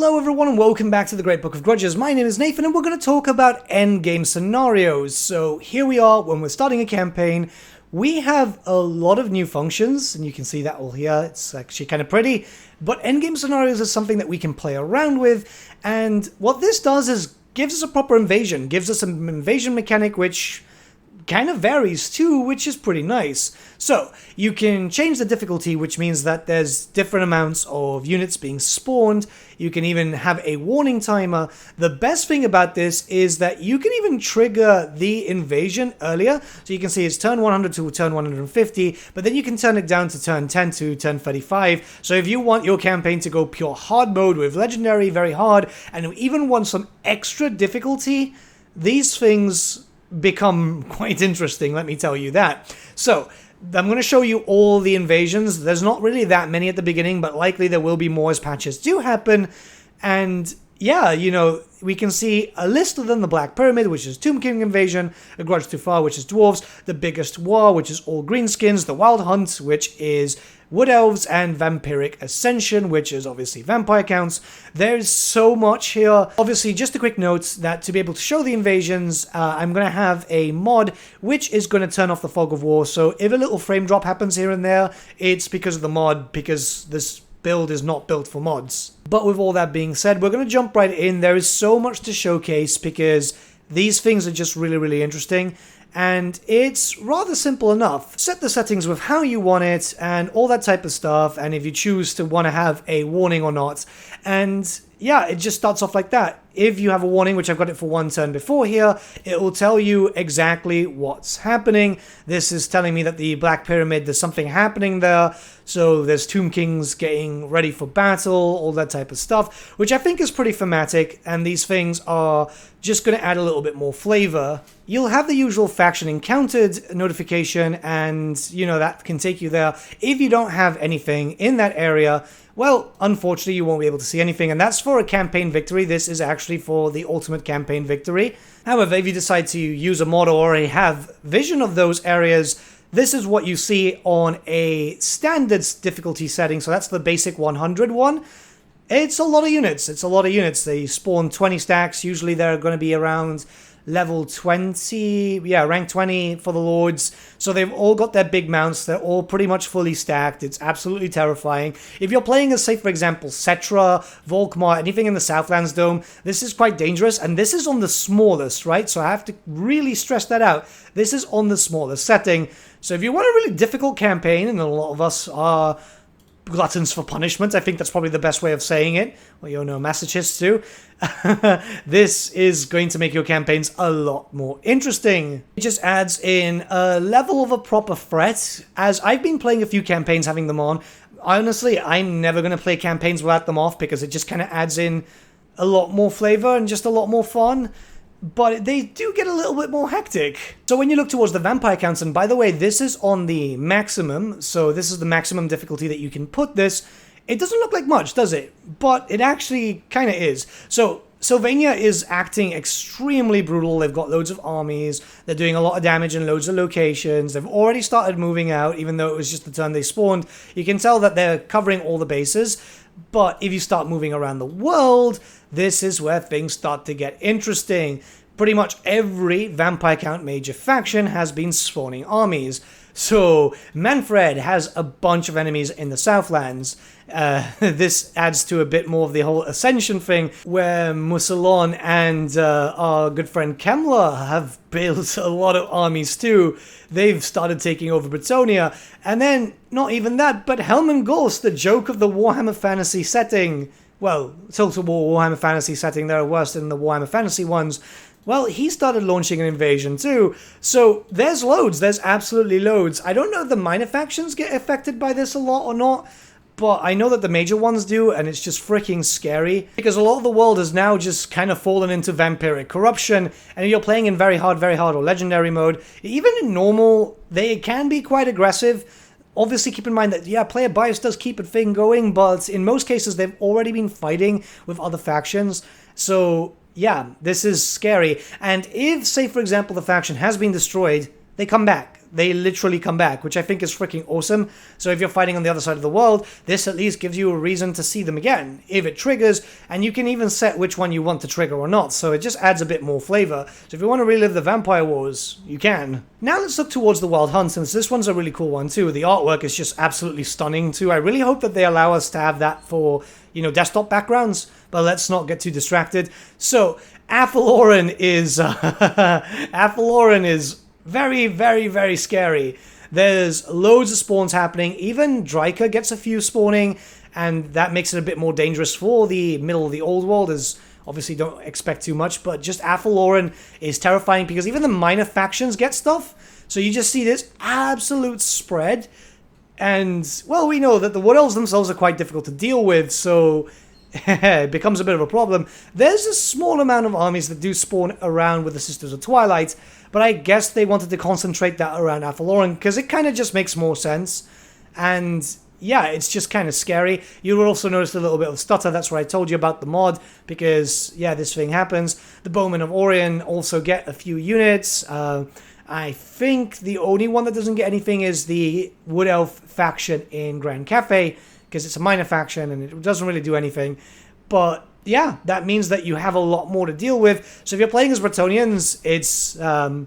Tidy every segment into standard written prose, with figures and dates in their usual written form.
Hello everyone and welcome back to the Great Book of Grudges. My name is Nathan and we're going to talk about Endgame Scenarios. So here we are when we're starting a campaign. We have a lot of new functions and you can see that all here. It's actually kind of pretty. But Endgame Scenarios is something that we can play around with. And what this does is gives us a proper invasion. Gives us an invasion mechanic which kind of varies too, which is pretty nice. So you can change the difficulty, which means that there's different amounts of units being spawned. You can even have a warning timer. The best thing about this is that you can even trigger the invasion earlier. So you can see it's turn 100 to turn 150, but then you can turn it down to turn 10 to turn 35. So if you want your campaign to go pure hard mode with legendary, very hard, and you even want some extra difficulty, these things become quite interesting, let me tell you that. So I'm going to show you all the invasions. There's not really that many at the beginning, but likely there will be more as patches do happen. And yeah, you know, we can see a list of them: the Black Pyramid, which is Tomb King Invasion; a Grudge Too Far, which is Dwarves; the Biggest War, which is all Greenskins; the Wild Hunt, which is Wood Elves; and Vampiric Ascension, which is obviously vampire counts. There's so much here. Obviously, just a quick note that to be able to show the invasions, I'm going to have a mod which is going to turn off the Fog of War. So if a little frame drop happens here and there, it's because of the mod, because this build is not built for mods. But with all that being said, we're going to jump right in. There is so much to showcase because these things are just really, really interesting. And it's rather simple enough. Set the settings with how you want it and all that type of stuff, and if you choose to want to have a warning or not. And yeah, it just starts off like that. If you have a warning, which I've got it for one turn before here, it will tell you exactly what's happening. This is telling me that the Black Pyramid, there's something happening there. So there's Tomb Kings getting ready for battle, all that type of stuff, which I think is pretty thematic, and these things are just going to add a little bit more flavor. You'll have the usual faction encountered notification, and you know that can take you there. If you don't have anything in that area, well, unfortunately you won't be able to see anything, and that's for a campaign victory. This is actually for the ultimate campaign victory. However, if you decide to use a mod or already have vision of those areas, this is what you see on a standard difficulty setting. So that's the basic 100 one. It's a lot of units. It's a lot of units. They spawn 20 stacks. Usually they're going to be around level 20, yeah, rank 20 for the Lords. So they've all got their big mounts. They're all pretty much fully stacked. It's absolutely terrifying. If you're playing as, say, for example, Cetra, Volkmar, anything in the Southlands Dome, this is quite dangerous. And this is on the smallest, right? So I have to really stress that out. This is on the smallest setting. So if you want a really difficult campaign, and a lot of us are gluttons for punishment, I think that's probably the best way of saying it. Well, you're no masochists too. This is going to make your campaigns a lot more interesting. It just adds in a level of a proper threat. As I've been playing a few campaigns having them on, honestly, I'm never going to play campaigns without them off because it just kind of adds in a lot more flavor and just a lot more fun. But they do get a little bit more hectic. So when you look towards the vampire counts, and by the way, this is on the maximum, so this is the maximum difficulty that you can put this. It doesn't look like much, does it? But it actually kind of is. So Sylvania is acting extremely brutal. They've got loads of armies. They're doing a lot of damage in loads of locations. They've already started moving out, even though it was just the turn they spawned. You can tell that they're covering all the bases. But if you start moving around the world, this is where things start to get interesting. Pretty much every Vampire Count major faction has been spawning armies. So Manfred has a bunch of enemies in the Southlands. This adds to a bit more of the whole Ascension thing, where Musalon and our good friend Kemler have built a lot of armies too. They've started taking over Britonia. And then, not even that, but Helman Ghost, the joke of the Warhammer Fantasy setting. Well, Total War Warhammer Fantasy setting, they're worse than the Warhammer Fantasy ones. Well, he started launching an invasion too. So there's loads. There's absolutely loads. I don't know if the minor factions get affected by this a lot or not, but I know that the major ones do, and it's just freaking scary. Because a lot of the world has now just kind of fallen into vampiric corruption, and if you're playing in very hard, or legendary mode, even in normal, they can be quite aggressive. Obviously, keep in mind that, yeah, player bias does keep a thing going, but in most cases, they've already been fighting with other factions. So yeah, this is scary. And if, say, for example, the faction has been destroyed, they come back. they literally come back, which I think is freaking awesome. So if you're fighting on the other side of the world, this at least gives you a reason to see them again, if it triggers, and you can even set which one you want to trigger or not, so it just adds a bit more flavor. So if you want to relive the Vampire Wars, you can. Now let's look towards the Wild Hunt, since this one's a really cool one too. The artwork is just absolutely stunning too. I really hope that they allow us to have that for, you know, desktop backgrounds, but let's not get too distracted. So Athaloran is Athaloran is very, very, very scary. There's loads of spawns happening. Even Dryka gets a few spawning, and that makes it a bit more dangerous for the middle of the old world, as obviously don't expect too much, but just Athaloran is terrifying because even the minor factions get stuff. So you just see this absolute spread, and, well, we know that the Wood Elves themselves are quite difficult to deal with, so it becomes a bit of a problem. There's a small amount of armies that do spawn around with the Sisters of Twilight, but I guess they wanted to concentrate that around Athaloran because it kind of just makes more sense. And yeah, it's just kind of scary. You will also notice a little bit of stutter. That's what I told you about the mod, because yeah, this thing happens. The Bowmen of Orion also get a few units. I think the only one that doesn't get anything is the Wood Elf faction in Grand Cafe, because it's a minor faction and it doesn't really do anything. But yeah, that means that you have a lot more to deal with. So if you're playing as Bretonnians, it's going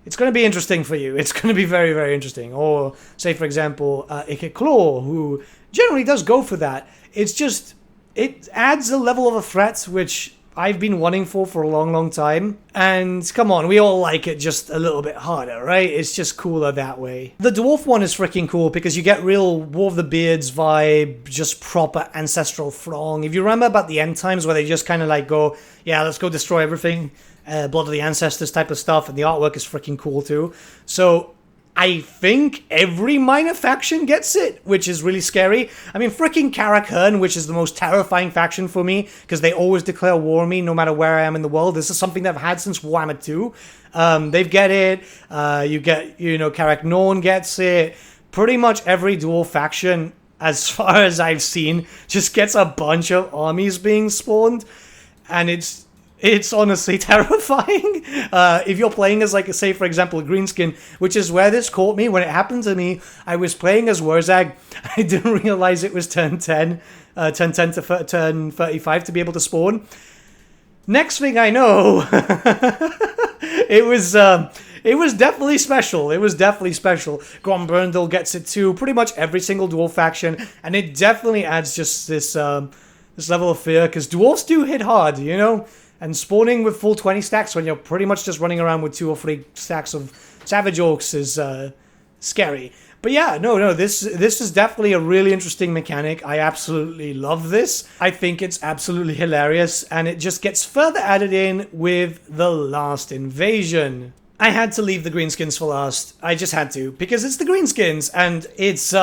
to be interesting for you. It's going to be very, very interesting. Or say, for example, Ike Claw, who generally does go for that. It's just, it adds a level of a threat which I've been wanting for a long, long time. And come on, we all like it just a little bit harder, right? It's just cooler that way. The Dwarf one is freaking cool because you get real War of the Beards vibe, just proper ancestral throng. If you remember about the end times where they just kind of like go, yeah, let's go destroy everything, Blood of the Ancestors type of stuff, and the artwork is freaking cool too. So I think every minor faction gets it, which is really scary. I mean, freaking Karak-Hern, which is the most terrifying faction for me, because they always declare war on me no matter where I am in the world. This is something that I've had since Warhammer 2. They get it. You get, you know, Karak-Norn gets it. Pretty much every dwarf faction, as far as I've seen, just gets a bunch of armies being spawned. And it's honestly terrifying. If you're playing as, like, say, for example, a greenskin, which is where this caught me. When it happened to me, I was playing as Wurzag. I didn't realize it was turn 10 to turn 35 to be able to spawn. Next thing I know, it was definitely special. It was definitely special. Grombrundle gets it too. Pretty much every single dwarf faction, and it definitely adds just this level of fear, because dwarves do hit hard, you know? And spawning with full 20 stacks when you're pretty much just running around with 2 or 3 stacks of Savage Orcs is scary. But yeah, no, this is definitely a really interesting mechanic. I absolutely love this. I think it's absolutely hilarious, and it just gets further added in with the last invasion. I had to leave the Greenskins for last. I just had to, because it's the Greenskins, and it's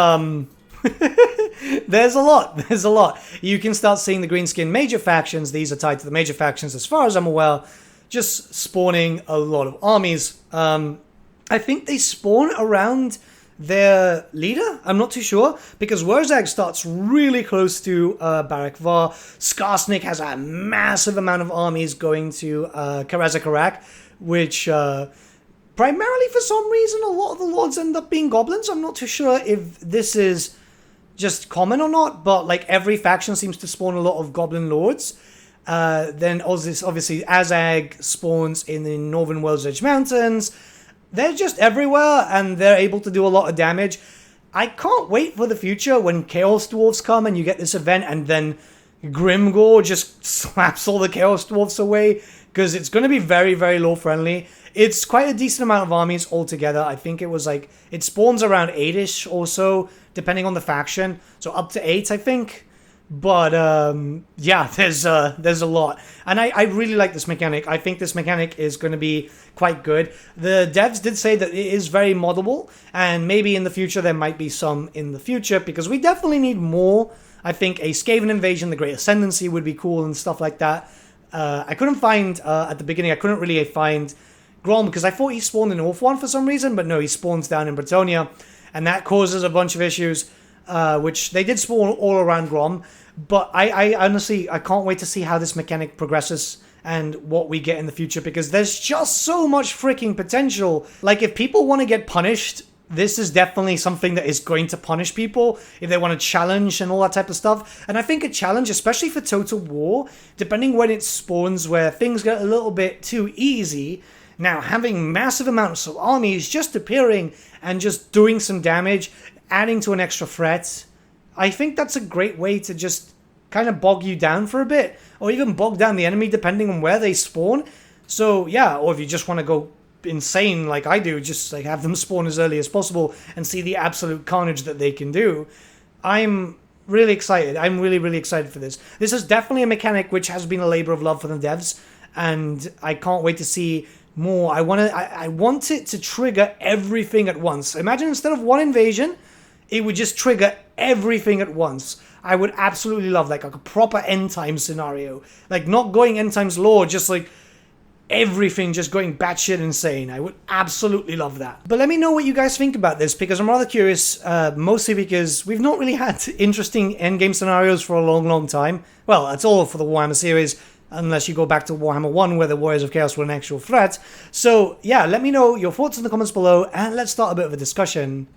There's a lot. You can start seeing the greenskin major factions. These are tied to the major factions as far as I'm aware, just spawning a lot of armies. I think they spawn around their leader. I'm not too sure, because Wurzag starts really close to Barak Var. Skarsnik has a massive amount of armies going to Karazakarak, which primarily for some reason a lot of the lords end up being goblins. I'm not too sure if this is just common or not, but like every faction seems to spawn a lot of goblin lords. Then obviously Azag spawns in the northern World's Edge Mountains. They're just everywhere, and they're able to do a lot of damage. I can't wait for the future when Chaos Dwarves come and you get this event, and then Grimgore just slaps all the Chaos Dwarves away, because it's going to be very, very low friendly. It's quite a decent amount of armies altogether. I think it was like, it spawns around 8-ish or so, depending on the faction. So up to 8, I think. But yeah, there's a lot. And I really like this mechanic. I think this mechanic is going to be quite good. The devs did say that it is very moddable, and maybe in the future there might be some in the future, because we definitely need more. I think a Skaven invasion, the Great Ascendancy would be cool and stuff like that. I couldn't find, at the beginning, I couldn't really find Grom, because I thought he spawned in North one for some reason, but no, he spawns down in Bretonnia, and that causes a bunch of issues, which they did spawn all around Grom. But I honestly, I can't wait to see how this mechanic progresses and what we get in the future, because there's just so much freaking potential. Like, if people want to get punished, this is definitely something that is going to punish people if they want to challenge and all that type of stuff. And I think a challenge, especially for Total War, depending when it spawns, where things get a little bit too easy, now having massive amounts of armies just appearing and just doing some damage, adding to an extra threat, I think that's a great way to just kind of bog you down for a bit, or even bog down the enemy depending on where they spawn. So yeah, or if you just want to go insane like I do, just like have them spawn as early as possible and see the absolute carnage that they can do. I'm really excited. I'm really excited for this. This is definitely a mechanic which has been a labor of love for the devs, and I can't wait to see more. I want it to trigger everything at once. Imagine instead of one invasion, it would just trigger everything at once. I would absolutely love like a proper end time scenario. Like, not going end times lore, just like everything just going batshit insane. I would absolutely love that. But let me know what you guys think about this, because I'm rather curious, mostly because we've not really had interesting endgame scenarios for a long time. Well, that's all for the Warhammer series, unless you go back to Warhammer 1, where the Warriors of Chaos were an actual threat. So yeah, let me know your thoughts in the comments below, and let's start a bit of a discussion.